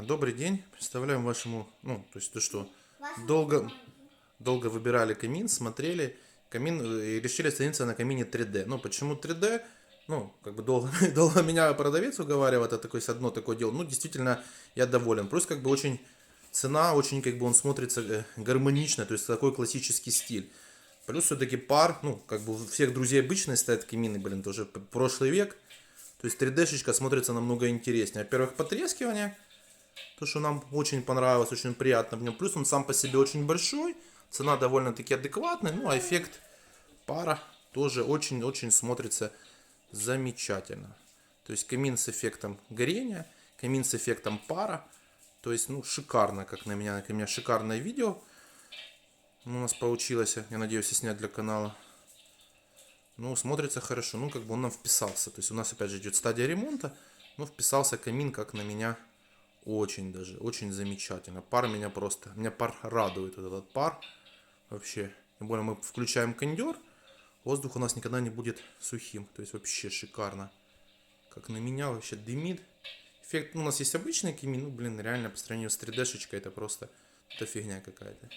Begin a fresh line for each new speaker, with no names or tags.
Добрый день. Представляем вашему, то есть то, что
Вашему
долго,
вниманию.
долго выбирали камин, смотрели камин и решили остановиться на камине 3D. Ну, почему 3D? Ну, как бы долго, долго меня продавец уговаривал, это такое, одно такое дело. Ну, действительно, я доволен. Плюс, как бы, очень цена, очень, как бы, он смотрится гармонично, то есть такой классический стиль. Плюс все-таки пар, ну, как бы у всех друзей обычные стоят камины, блин, тоже прошлый век. То есть 3D-шечка смотрится намного интереснее. Во-первых, потрескивание, то, что нам очень понравилось, очень приятно в нем. Плюс он сам по себе очень большой, цена довольно-таки адекватная, ну а эффект пара тоже очень-очень смотрится замечательно. То есть камин с эффектом горения, камин с эффектом пара. То есть, ну, шикарно, как на меня шикарное видео у нас получилось. Я надеюсь, снять для канала. Ну, смотрится хорошо. Ну, как бы он нам вписался. То есть у нас опять же идет стадия ремонта. Но вписался камин, как на меня, очень даже, очень замечательно. Пар меня просто, меня пар радует, вот этот пар вообще. Тем более мы включаем кондер, воздух у нас никогда не будет сухим. То есть вообще шикарно. Как на меня вообще дымит. Эффект, ну, у нас есть обычный камин, ну, блин, реально по сравнению с 3D-шечкой это просто, это фигня какая-то.